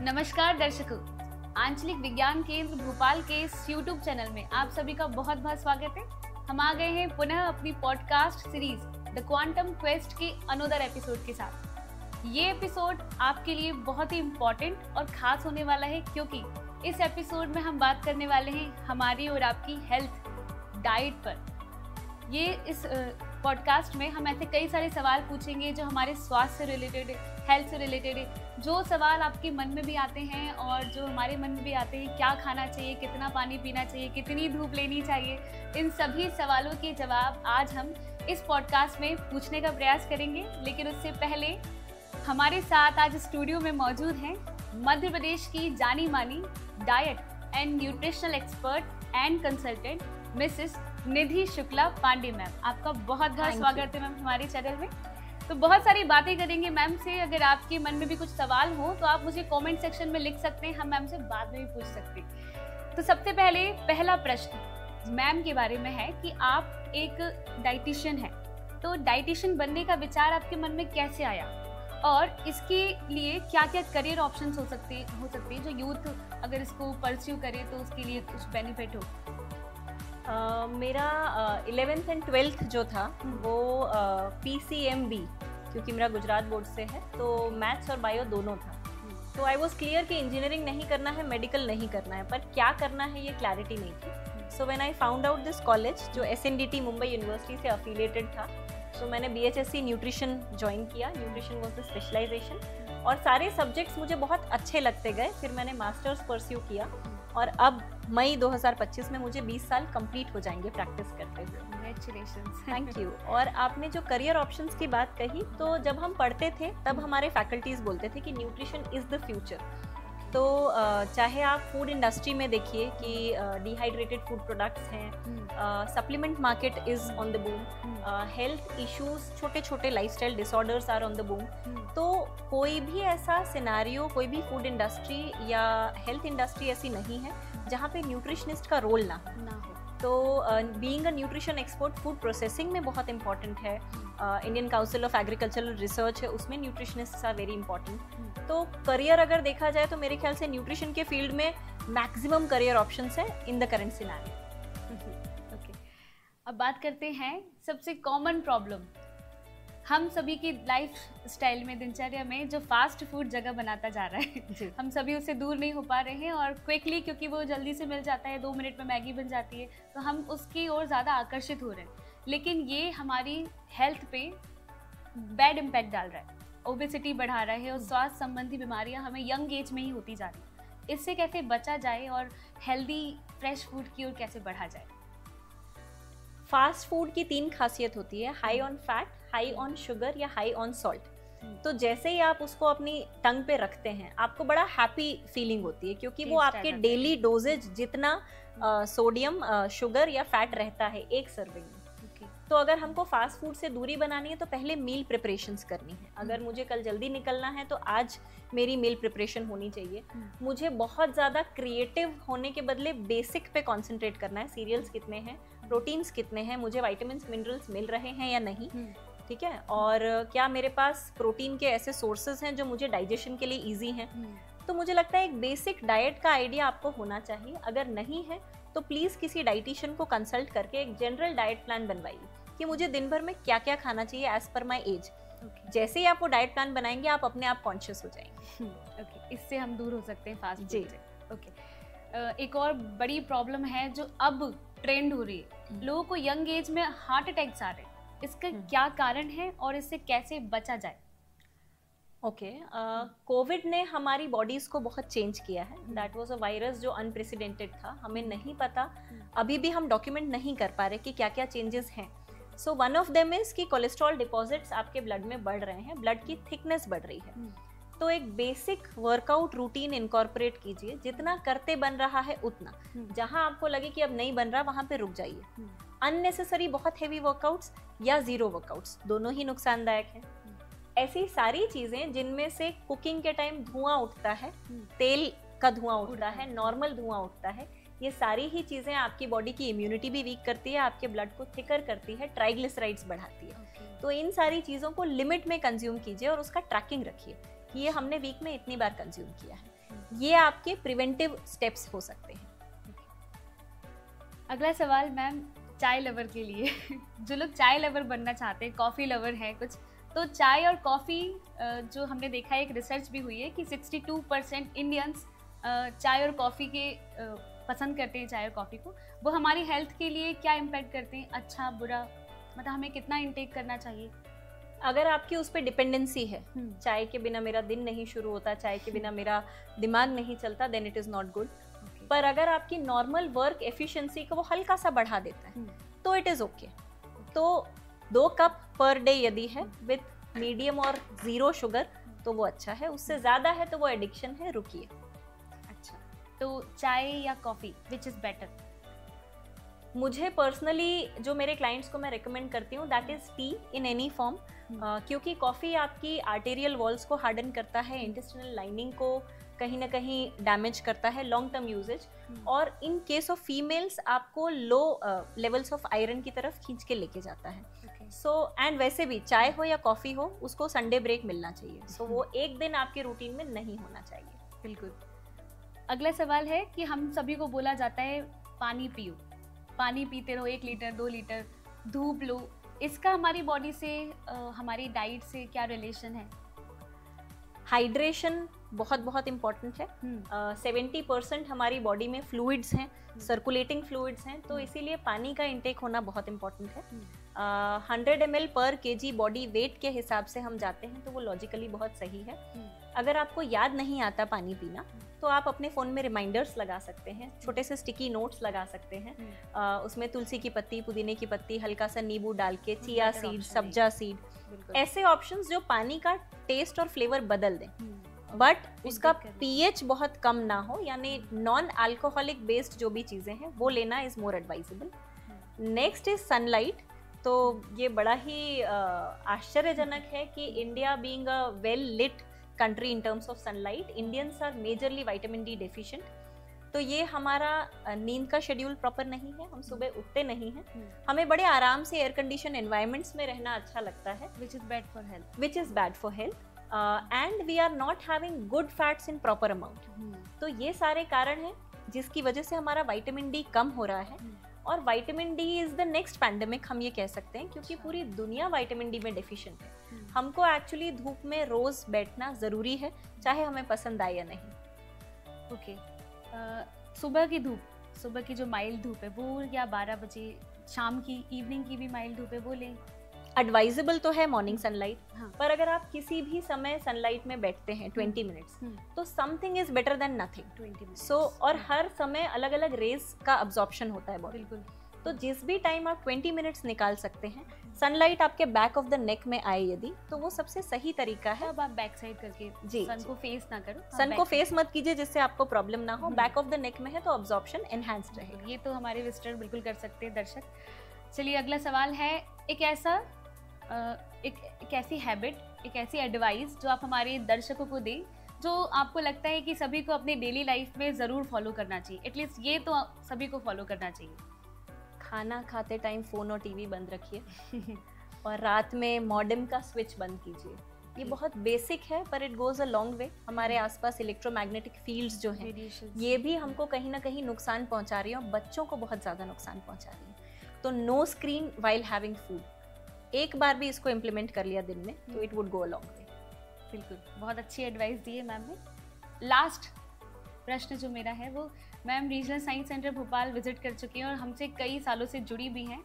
नमस्कार दर्शकों, आंचलिक विज्ञान केंद्र भोपाल के इस YouTube चैनल में आप सभी का बहुत बहुत स्वागत है। हम आ गए हैं पुनः अपनी podcast series the quantum quest के अनदर एपिसोड के साथ। ये एपिसोड आपके लिए बहुत ही इम्पोर्टेंट और खास होने वाला है, क्योंकि इस एपिसोड में हम बात करने वाले हैं हमारी और आपकी हेल्थ डाइट पर। ये इस पॉडकास्ट में हम ऐसे कई सारे सवाल पूछेंगे जो हमारे स्वास्थ्य से रिलेटेड है, हेल्थ से रिलेटेड है। जो सवाल आपके मन में भी आते हैं और जो हमारे मन में भी आते हैं, क्या खाना चाहिए, कितना पानी पीना चाहिए, कितनी धूप लेनी चाहिए, इन सभी सवालों के जवाब आज हम इस पॉडकास्ट में पूछने का प्रयास करेंगे। लेकिन उससे पहले हमारे साथ आज स्टूडियो में मौजूद हैं मध्य प्रदेश की जानी मानी diet and nutritional expert and consultant Mrs Nidhi Shukla Pandey ma'am. आपका बहुत बहुत स्वागत है मैम हमारे चैनल में। तो बहुत सारी बातें करेंगे मैम से। अगर आपके मन में भी कुछ सवाल हो तो आप मुझे कमेंट सेक्शन में लिख सकते हैं, हम मैम से बाद में भी पूछ सकते हैं। तो सबसे पहले पहला प्रश्न मैम के बारे में है कि आप एक डाइटिशियन हैं, तो डाइटिशियन बनने का विचार आपके मन में कैसे आया और इसके लिए क्या क्या करियर ऑप्शंस हो सकते हैं जो यूथ अगर इसको परस्यू करे तो उसके लिए कुछ बेनिफिट हो। मेरा 11th एंड 12th जो था वो PCMB, क्योंकि मेरा गुजरात बोर्ड से है तो मैथ्स और बायो दोनों था। तो आई वॉज क्लियर कि इंजीनियरिंग नहीं करना है, मेडिकल नहीं करना है, पर क्या करना है ये क्लैरिटी नहीं थी। So when I found out this college जो SNDT मुंबई यूनिवर्सिटी से अफिलिएटेड था, तो मैंने BHSC न्यूट्रिशन ज्वाइन किया। न्यूट्रिशन वॉज द स्पेशलाइजेशन और सारे सब्जेक्ट्स मुझे बहुत अच्छे लगते गए। फिर मैंने मास्टर्स परस्यू किया और अब मई 2025 में मुझे 20 साल कंप्लीट हो जाएंगे प्रैक्टिस करते हुए। कांग्रेचुलेशंस। Thank you. और आपने जो करियर ऑप्शंस की बात कही, तो जब हम पढ़ते थे तब हमारे फैकल्टीज बोलते थे कि न्यूट्रिशन इज द फ्यूचर। तो चाहे आप फूड इंडस्ट्री में देखिए कि डिहाइड्रेटेड फूड प्रोडक्ट्स हैं, supplement market is on the boom, health issues, छोटे छोटे lifestyle disorders are on the boom. तो कोई भी ऐसा सिनेरियो, कोई भी फूड इंडस्ट्री या हेल्थ इंडस्ट्री ऐसी नहीं है जहाँ पे न्यूट्रिशनिस्ट का रोल ना हो। तो being a nutrition expert food processing में बहुत इंपॉर्टेंट है। Indian council of agricultural research है, उसमें न्यूट्रिशनिस्ट्स आर वेरी इंपॉर्टेंट। तो करियर अगर देखा जाए तो मेरे ख्याल से न्यूट्रिशन के फील्ड में मैक्सिमम करियर ऑप्शंस है in the current scenario. Okay, अब बात करते हैं सबसे कॉमन प्रॉब्लम हम सभी की लाइफ स्टाइल में, दिनचर्या में, जो फास्ट फूड जगह बनाता जा रहा है। हम सभी उससे दूर नहीं हो पा रहे हैं और क्विकली, क्योंकि वो जल्दी से मिल जाता है, 2 मिनट में मैगी बन जाती है, तो हम उसकी ओर ज़्यादा आकर्षित हो रहे हैं। लेकिन ये हमारी हेल्थ पे बैड इम्पैक्ट डाल रहा है, ओबेसिटी बढ़ा रहा है और स्वास्थ्य संबंधी बीमारियां हमें यंग एज में ही होती जा रही हैं। इससे कैसे बचा जाए और हेल्दी फ्रेश फूड की ओर कैसे बढ़ा जाए? फास्ट फूड की 3 खासियत होती है, high on fat, high on sugar या हाई ऑन सॉल्ट। तो जैसे ही आप उसको अपनी टंग पे रखते हैं आपको बड़ा हैप्पी फीलिंग होती है, क्योंकि वो आपके डेली डोजेज जितना सोडियम, शुगर या फैट रहता है एक सर्विंग में। तो अगर हमको फास्ट फूड से दूरी बनानी है तो पहले मील प्रिपरेशंस करनी है। अगर मुझे कल जल्दी निकलना है तो आज मेरी मील प्रिपरेशन होनी चाहिए। मुझे बहुत ज़्यादा क्रिएटिव होने के बदले बेसिक पे कॉन्सेंट्रेट करना है। सीरियल्स कितने हैं, प्रोटीन्स कितने हैं, मुझे विटामिन्स मिनरल्स मिल रहे हैं या नहीं, ठीक है, और क्या मेरे पास प्रोटीन के ऐसे सोर्सेज हैं जो मुझे डाइजेशन के लिए ईजी हैं। तो मुझे लगता है एक बेसिक डाइट का आइडिया आपको होना चाहिए। अगर नहीं है तो प्लीज़ किसी डाइटिशियन को कंसल्ट करके एक जनरल डाइट प्लान बनवाइए कि मुझे दिन भर में क्या क्या खाना चाहिए एज पर माई एज। जैसे ही आप वो डाइट प्लान बनाएंगे आप अपने आप कॉन्शियस हो जाएंगे। इससे हम दूर हो सकते हैं फास्ट फूड से। एक और बड़ी प्रॉब्लम है जो अब ट्रेंड हो रही है, लोगों को यंग एज में हार्ट अटैक्स आ रहे हैं। इसका क्या कारण है और इससे कैसे बचा जाए? कोविड ने हमारी बॉडीज को बहुत चेंज किया है। दैट वाज अ वायरस जो अनप्रेसिडेंटेड था, हमें नहीं पता, अभी भी हम डॉक्यूमेंट नहीं कर पा रहे कि क्या क्या चेंजेस हैं। So one of them is कि कोलेस्ट्रॉल डिपॉजिट्स आपके ब्लड में बढ़ रहे हैं, ब्लड की थिकनेस बढ़ रही है। तो एक बेसिक वर्कआउट रूटीन इनकॉर्पोरेट कीजिए, जितना करते बन रहा है उतना। जहां आपको लगे कि अब नहीं बन रहा वहां पे रुक जाइए। अननेसेसरी बहुत हेवी वर्कआउट्स या जीरो वर्कआउट्स दोनों ही नुकसानदायक हैं। ऐसी सारी चीजें जिनमें से कुकिंग के टाइम धुआं उठता है, तेल का धुआं उठता है, नॉर्मल धुआं उठता है, ये सारी ही चीजें आपकी बॉडी की इम्यूनिटी भी वीक करती है, आपके ब्लड को थिकर करती है, ट्राइग्लिसराइड्स बढ़ाती है। तो इन सारी चीजों को लिमिट में कंज्यूम कीजिए और उसका ट्रैकिंग रखिए कि ये हमने वीक में इतनी बार कंज्यूम किया है। ये आपके प्रिवेंटिव स्टेप्स हो सकते हैं। अगला सवाल मैम चाय लवर के लिए जो लोग चाय लवर बनना चाहते हैं, कॉफ़ी लवर है कुछ, तो चाय और कॉफ़ी जो हमने देखा है, एक रिसर्च भी हुई है कि 62% इंडियंस चाय और कॉफ़ी के पसंद करते हैं चाय और कॉफ़ी को। वो हमारी हेल्थ के लिए क्या इम्पैक्ट करते हैं, अच्छा बुरा, मतलब हमें कितना इंटेक करना चाहिए? अगर आपकी उस पर डिपेंडेंसी है, चाय के बिना मेरा दिन नहीं शुरू होता, चाय के बिना मेरा दिमाग नहीं चलता, then it is not good. पर अगर आपकी नॉर्मल वर्क एफिशिएंसी को वो हल्का सा बढ़ा देता है तो इट इज़ ओके। तो 2 कप पर डे यदि है विथ मीडियम और 0 शुगर तो वो अच्छा है, उससे ज़्यादा है तो वो एडिक्शन है, रुकिए। अच्छा, तो चाय या कॉफ़ी विच इज़ बेटर? मुझे पर्सनली जो मेरे क्लाइंट्स को मैं रिकमेंड करती हूँ that is T in any form, क्योंकि कॉफ़ी आपकी आर्टेरियल वॉल्स को हार्डन करता है, इंटेस्टिनल लाइनिंग को कहीं ना कहीं डैमेज करता है लॉन्ग टर्म यूजेज, और इन केस ऑफ फीमेल्स आपको लो लेवल्स ऑफ आयरन की तरफ खींच के लेके जाता है। सो एंड वैसे भी चाय हो या कॉफ़ी हो, उसको संडे ब्रेक मिलना चाहिए। सो वो एक दिन आपके रूटीन में नहीं होना चाहिए। बिल्कुल। अगला सवाल है कि हम सभी को बोला जाता है पानी पियो, पानी पीते रहो, 1 लीटर 2 लीटर, धूप लो, इसका हमारी बॉडी से हमारी डाइट से क्या रिलेशन है? हाइड्रेशन बहुत बहुत इम्पॉर्टेंट है। 70% हमारी बॉडी में फ्लूइड्स हैं, सर्कुलेटिंग फ्लूइड्स हैं, तो इसीलिए पानी का इंटेक होना बहुत इम्पॉर्टेंट है। 100 ml पर kg बॉडी वेट के हिसाब से हम जाते हैं तो वो लॉजिकली बहुत सही है। अगर आपको याद नहीं आता पानी पीना तो आप अपने फ़ोन में रिमाइंडर्स लगा सकते हैं, छोटे से स्टिकी नोट्स लगा सकते हैं, उसमें तुलसी की पत्ती, पुदीने की पत्ती, हल्का सा नींबू डाल के, चिया सीड, सब्जा सीड, ऐसे ऑप्शंस जो पानी का टेस्ट और फ्लेवर बदल दें, बट उसका पीएच बहुत कम ना हो, यानी नॉन अल्कोहलिक बेस्ड जो भी चीज़ें हैं वो लेना is more advisable. Next is sunlight. तो ये बड़ा ही आश्चर्यजनक है कि India being a well lit country in terms of sunlight, Indians are majorly vitamin D deficient. तो ये हमारा नींद का शेड्यूल प्रॉपर नहीं है, हम सुबह उठते नहीं हैं, हमें बड़े आराम से एयर कंडीशन एनवायरनमेंट्स में रहना अच्छा लगता है, which is bad for health, which is bad for health, and we are not having good fats in proper amount. तो ये सारे कारण हैं जिसकी वजह से हमारा विटामिन डी कम हो रहा है, और vitamin D is the next pandemic हम ये कह सकते हैं, क्योंकि पूरी दुनिया विटामिन डी में डेफिशिएंट है। हमको एक्चुअली धूप में रोज बैठना ज़रूरी है, चाहे हमें पसंद आए या नहीं। ओके। सुबह की धूप, सुबह की जो माइल्ड धूप है वो, या 12 बजे, शाम की, इवनिंग की भी माइल्ड धूप है वो लें? एडवाइजेबल तो है मॉर्निंग सनलाइट, पर अगर आप किसी भी समय सनलाइट में बैठते हैं 20 मिनट्स, तो something is better than nothing. 20 minutes. So और हर समय अलग अलग रेज का अब्जॉर्प्शन होता है बॉडी। बिल्कुल। तो जिस भी टाइम आप 20 मिनट्स निकाल सकते हैं, सनलाइट आपके बैक ऑफ द नेक में आए यदि, तो वो सबसे सही तरीका है। अब आप बैक साइड करके जी, सन को फेस ना करो, सन को फेस मत कीजिए जिससे आपको प्रॉब्लम ना हो, बैक ऑफ द नेक में है तो अब्जॉर्प्शन एनहांस्ड रहेगा। ये तो हमारे विजिटर बिल्कुल कर सकते हैं, दर्शक। चलिए अगला सवाल है, एक ऐसी हैबिट, एक ऐसी एडवाइस जो आप हमारे दर्शकों को दें, जो आपको लगता है कि सभी को अपनी डेली लाइफ में ज़रूर फॉलो करना चाहिए, एटलीस्ट ये तो सभी को फॉलो करना चाहिए। खाना खाते टाइम फ़ोन और टीवी बंद रखिए और रात में मॉडेम का स्विच बंद कीजिए। ये बहुत बेसिक है पर it goes a long way. हमारे आसपास इलेक्ट्रोमैग्नेटिक फील्ड्स जो हैं ये भी हमको कहीं ना कहीं नुकसान पहुंचा रही है, और बच्चों को बहुत ज़्यादा नुकसान पहुंचा रही है। तो no screen while having food, एक बार भी इसको इम्प्लीमेंट कर लिया दिन में तो it would go a long way. बिल्कुल, बहुत अच्छी एडवाइस दी है मैम ने। लास्ट प्रश्न जो मेरा है वो, ma'am regional science centre Bhopal visit कर चुकी हैं और हमसे कई सालों से जुड़ी भी हैं,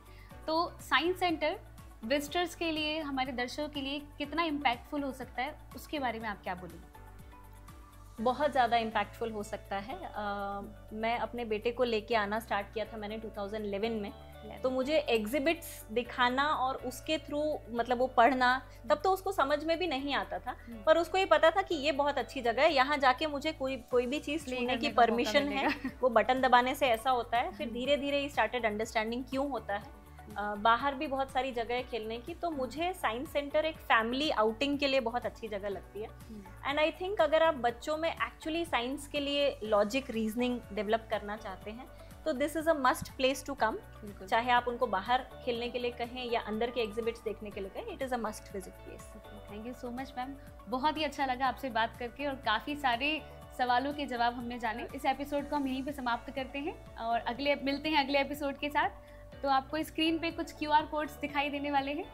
तो साइंस सेंटर विजिटर्स के लिए, हमारे दर्शकों के लिए कितना इम्पैक्टफुल हो सकता है, उसके बारे में आप क्या बोलेंगे? बहुत ज़्यादा इम्पैक्टफुल हो सकता है। मैं अपने बेटे को लेके आना स्टार्ट किया था मैंने 2011 में, तो मुझे एग्जिबिट्स दिखाना और उसके थ्रू मतलब वो पढ़ना, तब तो उसको समझ में भी नहीं आता था, पर उसको ये पता था कि ये बहुत अच्छी जगह है, यहाँ जाके मुझे कोई भी चीज़ छूने की परमिशन है, वो बटन दबाने से ऐसा होता है। फिर धीरे धीरे ही स्टार्टेड अंडरस्टैंडिंग क्यों होता है। बाहर भी बहुत सारी जगह है खेलने की, तो मुझे साइंस सेंटर एक फैमिली आउटिंग के लिए बहुत अच्छी जगह लगती है। एंड आई थिंक अगर आप बच्चों में एक्चुअली साइंस के लिए लॉजिक, रीजनिंग डेवलप करना चाहते हैं तो this is a must place to come. चाहे आप उनको बाहर खेलने के लिए कहें या अंदर के एग्जिबिट्स देखने के लिए कहें, it is a must visit place. Thank you so much ma'am, बहुत ही अच्छा लगा आपसे बात करके, और काफ़ी सारे सवालों के जवाब हमने जाने। इस एपिसोड को हम यहीं पे समाप्त करते हैं और मिलते हैं अगले एपिसोड के साथ। तो आपको स्क्रीन पे कुछ QR कोड्स दिखाई देने वाले हैं,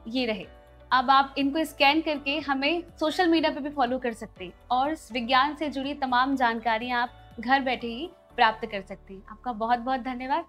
ये रहे। अब आप इनको स्कैन करके हमें सोशल मीडिया पे भी फॉलो कर सकते हैं और विज्ञान से जुड़ी तमाम जानकारियाँ आप घर बैठे ही प्राप्त कर सकते हैं। आपका बहुत बहुत धन्यवाद।